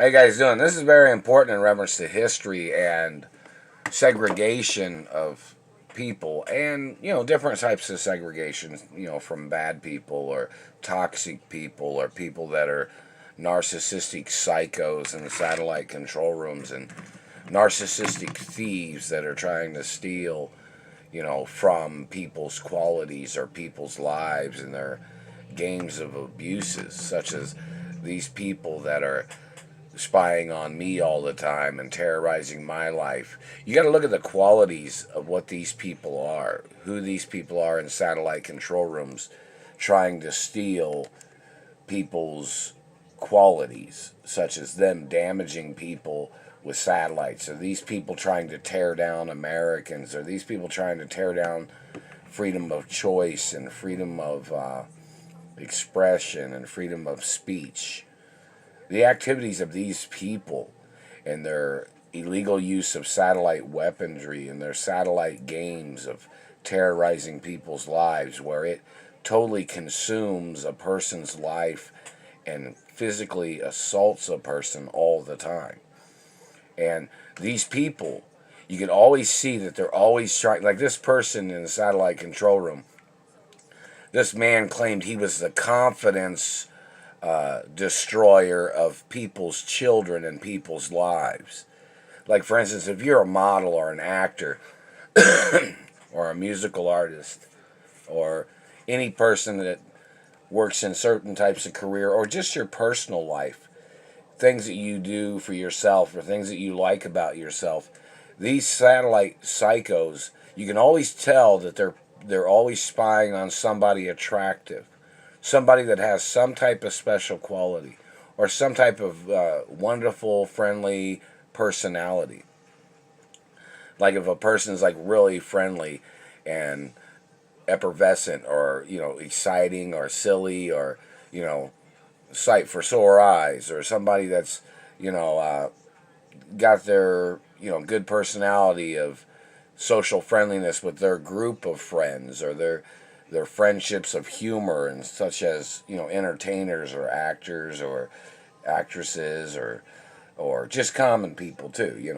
How you guys doing? This is very important in reference to history and segregation of people, and different types of segregation. From bad people or toxic people or people that are narcissistic psychos in the satellite control rooms and narcissistic thieves that are trying to steal, from people's qualities or people's lives and their games of abuses, such as these people that are spying on me all the time and terrorizing my life. You got to look at the qualities of what these people are, who these people are in satellite control rooms trying to steal people's qualities, such as them damaging people with satellites. Are these people trying to tear down Americans? Are these people trying to tear down freedom of choice and freedom of expression and freedom of speech? The activities of these people and their illegal use of satellite weaponry and their satellite games of terrorizing people's lives, where it totally consumes a person's life and physically assaults a person all the time. And these people, you can always see that they're always trying, like this person in the satellite control room, this man claimed he was the confidence destroyer of people's children and people's lives. Like, for instance, if you're a model or an actor or a musical artist or any person that works in certain types of career, or just your personal life, things that you do for yourself or things that you like about yourself, these satellite psychos, you can always tell that they're always spying on somebody attractive, somebody that has some type of special quality or some type of wonderful, friendly personality. Like if a person's like really friendly and effervescent or exciting or silly or sight for sore eyes, or somebody that's got their good personality of social friendliness with their group of friends, or their friendships of humor, and such as entertainers or actors or actresses or just common people too.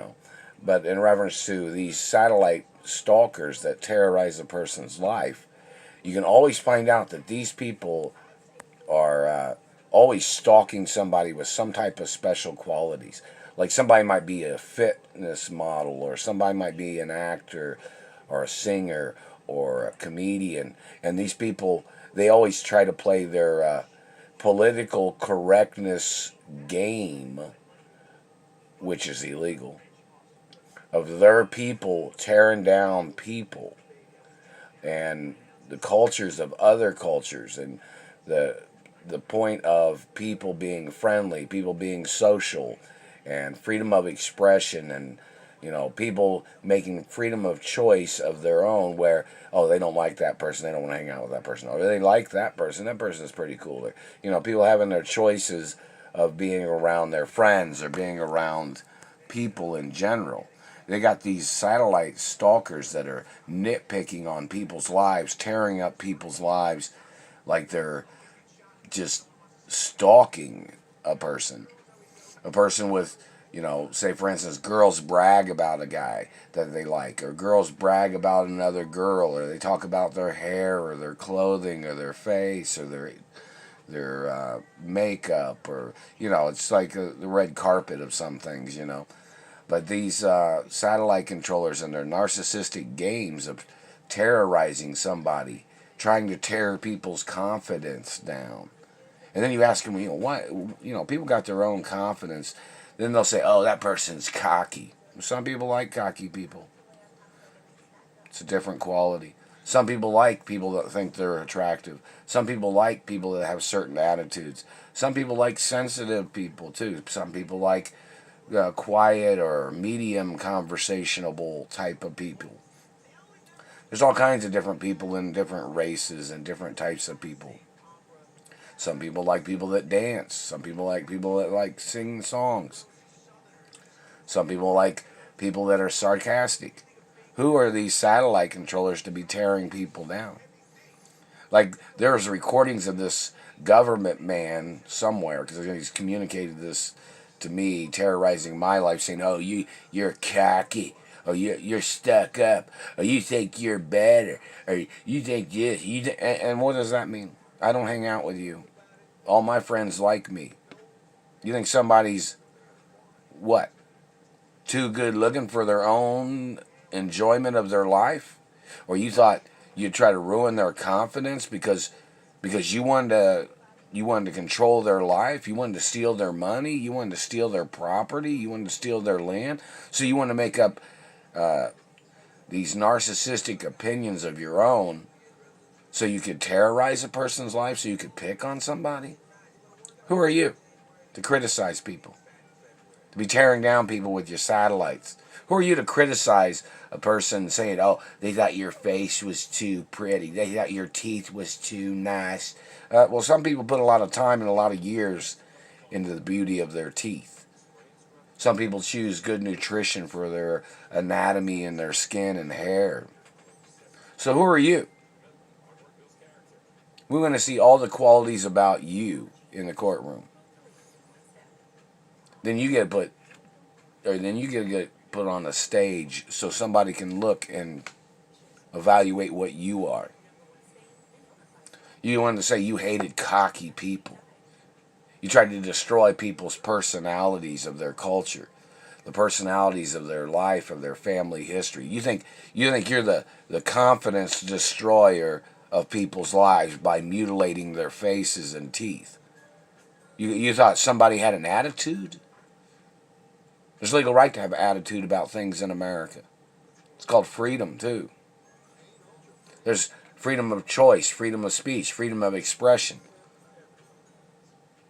But in reference to these satellite stalkers that terrorize a person's life, you can always find out that these people are always stalking somebody with some type of special qualities. Like somebody might be a fitness model, or somebody might be an actor or a singer or a comedian. And these people, they always try to play their political correctness game, which is illegal, of their people tearing down people and the cultures of other cultures, and the point of people being friendly, people being social, and freedom of expression, and people making freedom of choice of their own, where they don't like that person, they don't want to hang out with that person, or they like that person is pretty cool. Or, people having their choices of being around their friends or being around people in general. They got these satellite stalkers that are nitpicking on people's lives, tearing up people's lives, like they're just stalking a person. A person with, say for instance, girls brag about a guy that they like, or girls brag about another girl, or they talk about their hair or their clothing or their face or their makeup, or it's like the red carpet of some things. But these satellite controllers and their narcissistic games of terrorizing somebody, trying to tear people's confidence down. And then you ask them, why? People got their own confidence. Then they'll say, oh, that person's cocky. Some people like cocky people. It's a different quality. Some people like people that think they're attractive. Some people like people that have certain attitudes. Some people like sensitive people, too. Some people like quiet or medium conversational type of people. There's all kinds of different people in different races and different types of people. Some people like people that dance. Some people that like sing songs. Some people like people that are sarcastic. Who are these satellite controllers to be tearing people down? Like, there's recordings of this government man somewhere, because he's communicated this to me, terrorizing my life, saying, "Oh, you're cocky. Oh, you're stuck up. Oh, you think you're better. Or you think this. And what does that mean? I don't hang out with you. All my friends like me. You think somebody's what? Too good looking for their own enjoyment of their life? Or you thought you'd try to ruin their confidence because you wanted to control their life, you wanted to steal their money, you wanted to steal their property, you wanted to steal their land. So you want to make up these narcissistic opinions of your own so you could terrorize a person's life, so you could pick on somebody? Who are you to criticize people? To be tearing down people with your satellites? Who are you to criticize a person saying, "Oh, they thought your face was too pretty. They thought your teeth was too nice"? Well, some people put a lot of time and a lot of years into the beauty of their teeth. Some people choose good nutrition for their anatomy and their skin and hair. So who are you? We want to see all the qualities about you in the courtroom. Then you get put, or then you get put on a stage so somebody can look and evaluate what you are. You wanted to say you hated cocky people. You tried to destroy people's personalities of their culture, the personalities of their life, of their family history. You think you're the confidence destroyer of people's lives by mutilating their faces and teeth. You thought somebody had an attitude? There's legal right to have an attitude about things in America. It's called freedom, too. There's freedom of choice, freedom of speech, freedom of expression.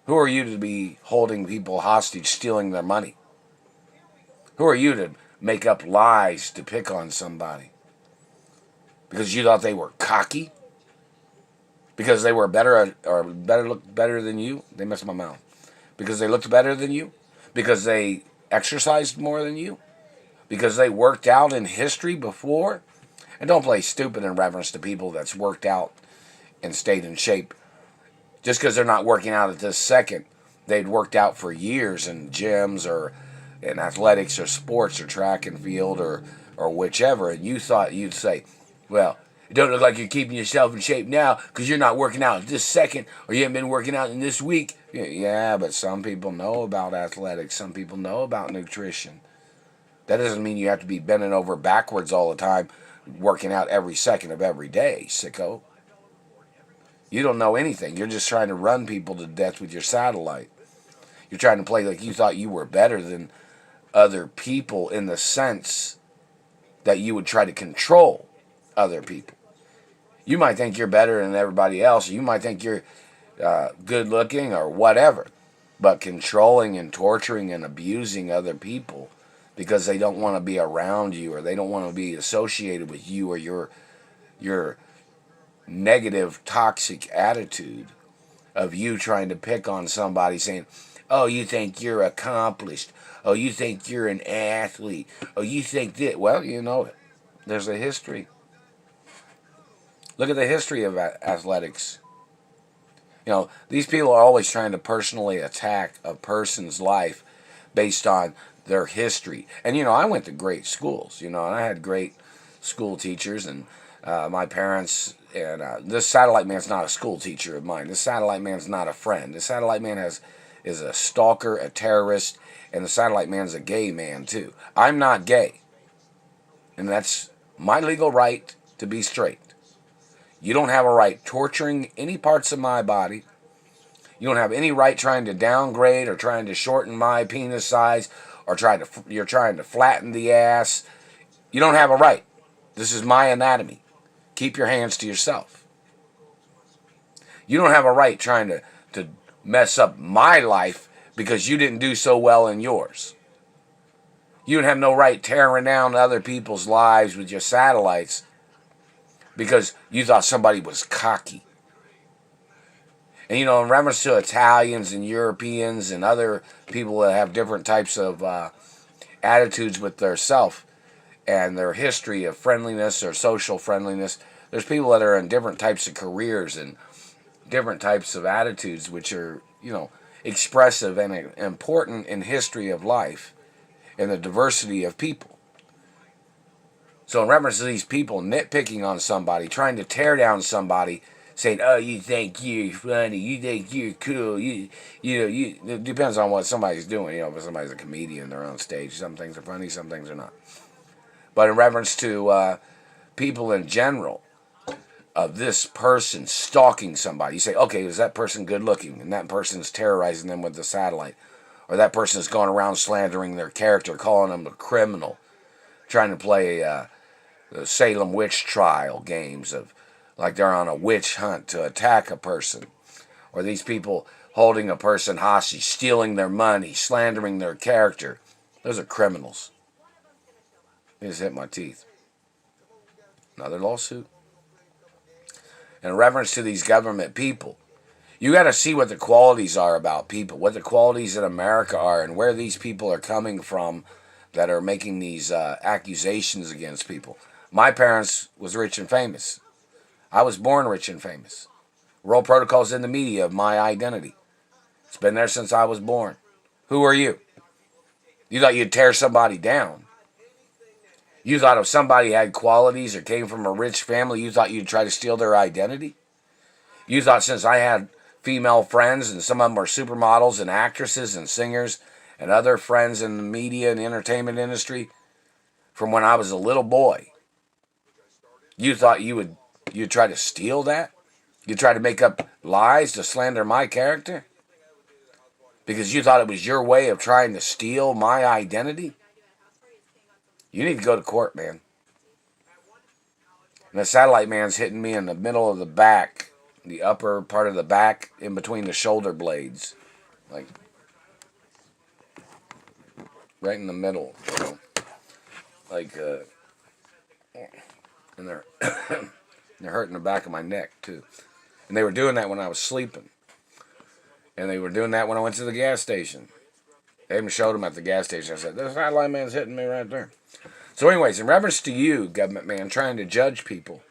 Who are you to be holding people hostage, stealing their money? Who are you to make up lies to pick on somebody? Because you thought they were cocky? Because they were better or looked better than you? They messed my mouth. Because they looked better than you? Because they exercised more than you? Because they worked out in history before? And don't play stupid in reference to people that's worked out and stayed in shape. Just because they're not working out at this second, they'd worked out for years in gyms or in athletics or sports or track and field or whichever. And you thought you'd say, well, it don't look like you're keeping yourself in shape now because you're not working out this second or you haven't been working out in this week. Yeah, but some people know about athletics. Some people know about nutrition. That doesn't mean you have to be bending over backwards all the time, working out every second of every day, sicko. You don't know anything. You're just trying to run people to death with your satellite. You're trying to play like you thought you were better than other people in the sense that you would try to control other people. You might think you're better than everybody else. You might think you're good looking or whatever. But controlling and torturing and abusing other people because they don't want to be around you or they don't want to be associated with you or your negative, toxic attitude of you trying to pick on somebody saying, "Oh, you think you're accomplished. Oh, you think you're an athlete. Oh, you think that." Well, you know, there's a history. Look at the history of athletics. You know, these people are always trying to personally attack a person's life based on their history. And, you know, I went to great schools, you know, and I had great school teachers and my parents. And this satellite man's not a school teacher of mine. This satellite man's not a friend. This satellite man is a stalker, a terrorist, and the satellite man's a gay man, too. I'm not gay. And that's my legal right to be straight. You don't have a right torturing any parts of my body. You don't have any right trying to downgrade or trying to shorten my penis size or you're trying to flatten the ass. You don't have a right. This is my anatomy. Keep your hands to yourself. You don't have a right trying to mess up my life because you didn't do so well in yours. You don't have no right tearing down other people's lives with your satellites because you thought somebody was cocky. And, you know, in reference to Italians and Europeans and other people that have different types of attitudes with their self and their history of friendliness or social friendliness, there's people that are in different types of careers and different types of attitudes, which are, you know, expressive and important in history of life and the diversity of people. So in reference to these people nitpicking on somebody, trying to tear down somebody, saying, "Oh, you think you're funny, you think you're cool, it depends on what somebody's doing. If somebody's a comedian, they're on stage. Some things are funny, some things are not. But in reference to people in general, of this person stalking somebody, you say, okay, is that person good looking? And that person's terrorizing them with the satellite. Or that person is going around slandering their character, calling them a criminal, trying to play the Salem witch trial games of like they're on a witch hunt to attack a person. Or these people holding a person hostage, stealing their money, slandering their character. Those are criminals. They just hit my teeth. Another lawsuit. In reference to these government people, you got to see what the qualities are about people, what the qualities in America are, and where these people are coming from that are making these accusations against people. My parents was rich and famous. I was born rich and famous. Role protocols in the media of my identity. It's been there since I was born. Who are you? You thought you'd tear somebody down. You thought if somebody had qualities or came from a rich family, you thought you'd try to steal their identity? You thought since I had female friends, and some of them are supermodels and actresses and singers and other friends in the media and entertainment industry from when I was a little boy, you thought you'd try to steal that? You'd try to make up lies to slander my character? Because you thought it was your way of trying to steal my identity? You need to go to court, man. And the satellite man's hitting me in the middle of the back, the upper part of the back, in between the shoulder blades. Like, right in the middle, Like, and they're hurting the back of my neck, too. And they were doing that when I was sleeping. And they were doing that when I went to the gas station. They even showed them at the gas station. I said, the satellite man's hitting me right there. So anyways, in reference to you, government man, trying to judge people,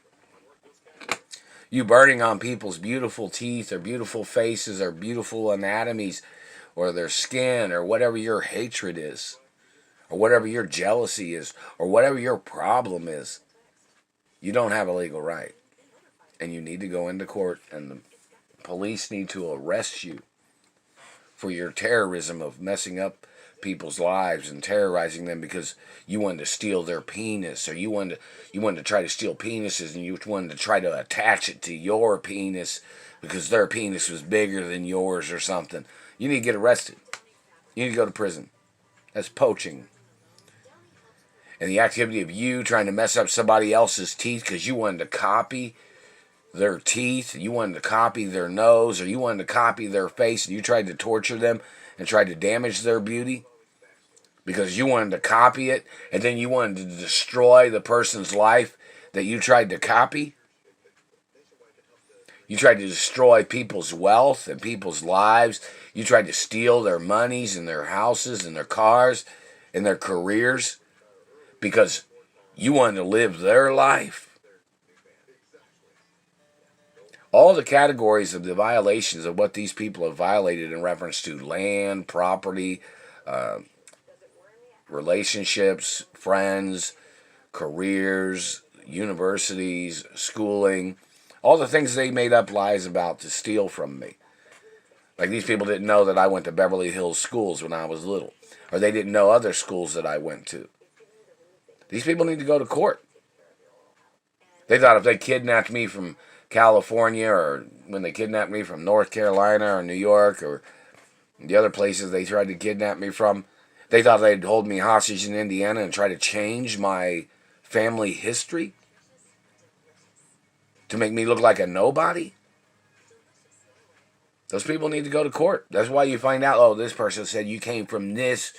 you burning on people's beautiful teeth or beautiful faces or beautiful anatomies or their skin or whatever your hatred is or whatever your jealousy is or whatever your problem is, you don't have a legal right. And you need to go into court and the police need to arrest you for your terrorism of messing up people's lives and terrorizing them because you wanted to steal their penis, or you wanted to try to steal penises, and you wanted to try to attach it to your penis because their penis was bigger than yours or something. You need to get arrested. You need to go to prison. That's poaching. And the activity of you trying to mess up somebody else's teeth because you wanted to copy their teeth, you wanted to copy their nose, or you wanted to copy their face, and you tried to torture them and tried to damage their beauty because you wanted to copy it, and then you wanted to destroy the person's life that you tried to copy. You tried to destroy people's wealth and people's lives. You tried to steal their monies and their houses and their cars and their careers because you wanted to live their life. All the categories of the violations of what these people have violated in reference to land, property, relationships, friends, careers, universities, schooling, all the things they made up lies about to steal from me. Like these people didn't know that I went to Beverly Hills schools when I was little, or they didn't know other schools that I went to. These people need to go to court. They thought if they kidnapped me from California, or when they kidnapped me from North Carolina or New York or the other places they tried to kidnap me from, they thought they'd hold me hostage in Indiana and try to change my family history to make me look like a nobody. Those people need to go to court. That's why you find out, oh, this person said you came from this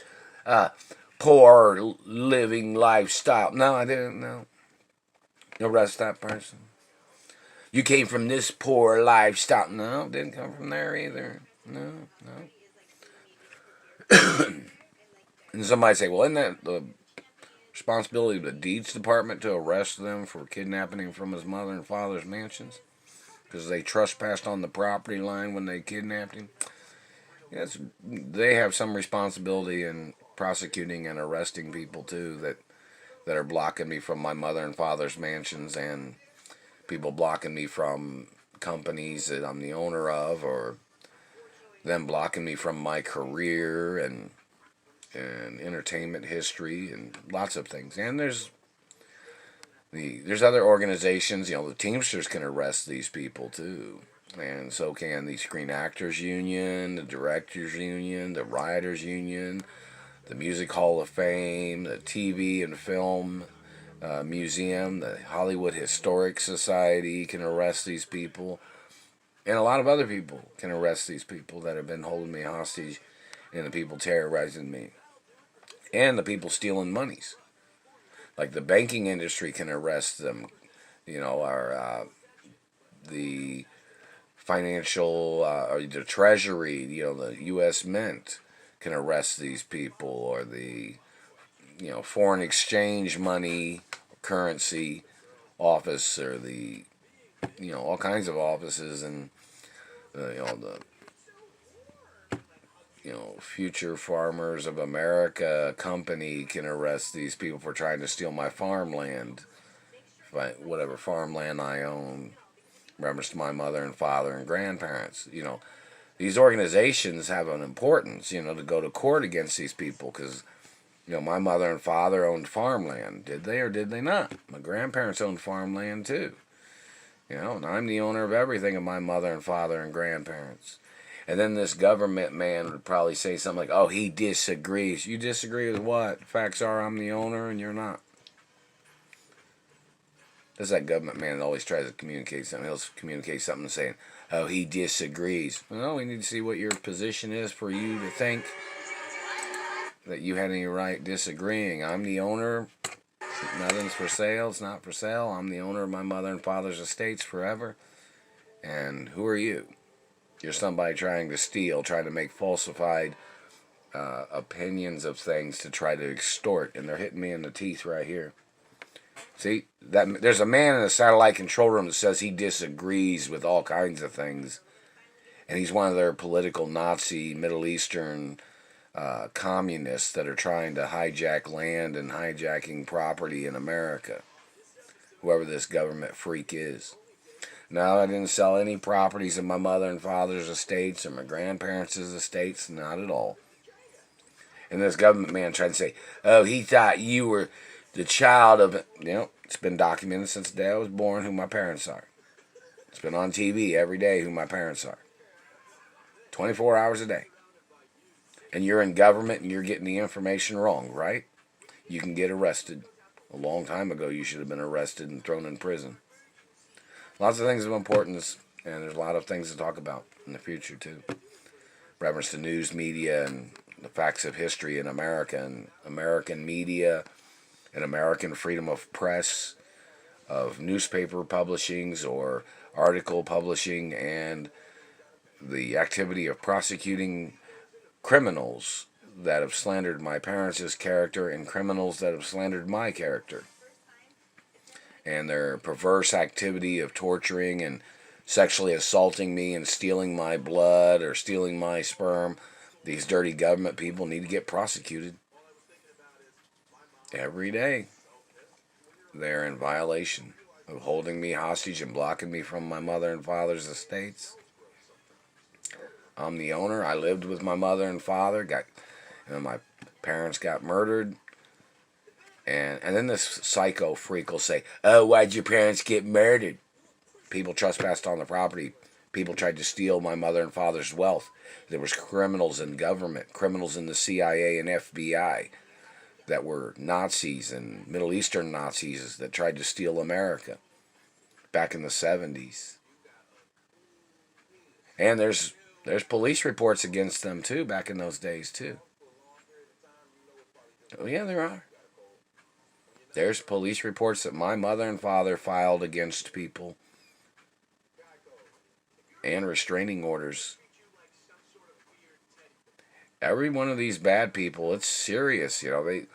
poor living lifestyle. No, I didn't. No. Arrest that person. You came from this poor lifestyle. No, didn't come from there either. No. And somebody say, well, isn't that the responsibility of the deeds department to arrest them for kidnapping him from his mother and father's mansions? Because they trespassed on the property line when they kidnapped him? Yes, they have some responsibility in prosecuting and arresting people too that are blocking me from my mother and father's mansions, and people blocking me from companies that I'm the owner of, or them blocking me from my career and entertainment history and lots of things. And there's other organizations, the Teamsters can arrest these people too. And so can the Screen Actors Union, the Directors Union, the Writers Union, the Music Hall of Fame, the TV and Film Museum, the Hollywood Historic Society can arrest these people. And a lot of other people can arrest these people that have been holding me hostage, and the people terrorizing me, and the people stealing monies. Like the banking industry can arrest them, or the financial, or the Treasury, the U.S. Mint can arrest these people, or the, foreign exchange money, currency office, or the, all kinds of offices, and the Future Farmers of America company can arrest these people for trying to steal my farmland, whatever farmland I own, reference to my mother and father and grandparents. These organizations have an importance, to go to court against these people, because, my mother and father owned farmland. Did they or did they not? My grandparents owned farmland too. And I'm the owner of everything of my mother and father and grandparents. And then this government man would probably say something like, oh, he disagrees. You disagree with what? Facts are I'm the owner and you're not. There's that government man that always tries to communicate something. He'll communicate something saying, oh, he disagrees. Well, we need to see what your position is for you to think that you had any right disagreeing. I'm the owner. Nothing's for sale. It's not for sale. I'm the owner of my mother and father's estates forever. And who are you? You're somebody trying to steal, trying to make falsified opinions of things to try to extort, and they're hitting me in the teeth right here. See, that there's a man in the satellite control room that says he disagrees with all kinds of things, and he's one of their political Nazi Middle Eastern communists that are trying to hijack land and hijacking property in America. Whoever this government freak is. No, I didn't sell any properties of my mother and father's estates or my grandparents' estates, not at all. And this government man tried to say, oh, he thought you were the child of, it's been documented since the day I was born who my parents are. It's been on TV every day who my parents are. 24 hours a day. And you're in government and you're getting the information wrong, right? You can get arrested. A long time ago, you should have been arrested and thrown in prison. Lots of things of importance, and there's a lot of things to talk about in the future, too. Reference to news media and the facts of history in America, and American media, and American freedom of press, of newspaper publishings or article publishing, and the activity of prosecuting criminals that have slandered my parents' character and criminals that have slandered my character. And their perverse activity of torturing and sexually assaulting me and stealing my blood or stealing my sperm. These dirty government people need to get prosecuted. Every day. They're in violation of holding me hostage and blocking me from my mother and father's estates. I'm the owner. I lived with my mother and father. My parents got murdered. And then this psycho freak will say, oh, why'd your parents get murdered? People trespassed on the property. People tried to steal my mother and father's wealth. There was criminals in government, criminals in the CIA and FBI that were Nazis and Middle Eastern Nazis that tried to steal America back in the 70s. And there's police reports against them, too, back in those days, too. Oh, yeah, there are. There's police reports that my mother and father filed against people and restraining orders. Every one of these bad people, it's serious. They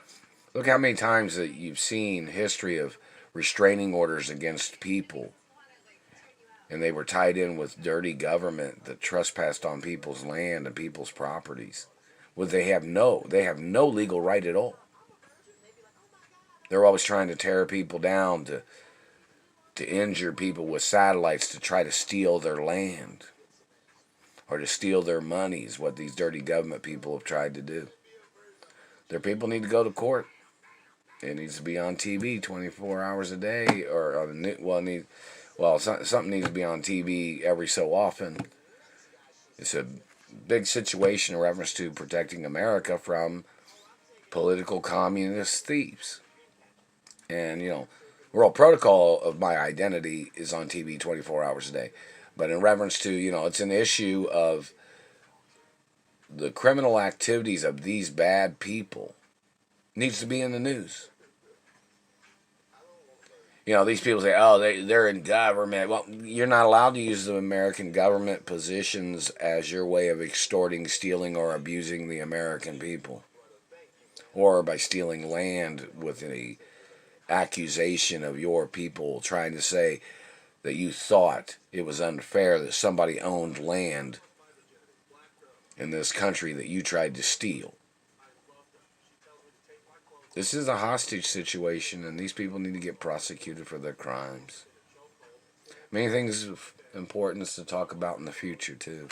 look how many times that you've seen history of restraining orders against people. and they were tied in with dirty government that trespassed on people's land and people's properties. Well, they have no legal right at all. They're always trying to tear people down, to injure people with satellites, to try to steal their land or to steal their money is what these dirty government people have tried to do. Their people need to go to court. It needs to be on TV 24 hours a day, or on the something needs to be on TV every so often. It's a big situation in reference to protecting America from political communist thieves. And, World Protocol of My Identity is on TV 24 hours a day. But in reference to, it's an issue of the criminal activities of these bad people needs to be in the news. These people say, oh, they're in government. Well, you're not allowed to use the American government positions as your way of extorting, stealing, or abusing the American people. Or by stealing land with an accusation of your people trying to say that you thought it was unfair that somebody owned land in this country that you tried to steal. This is a hostage situation, and these people need to get prosecuted for their crimes. Many things of importance to talk about in the future, too.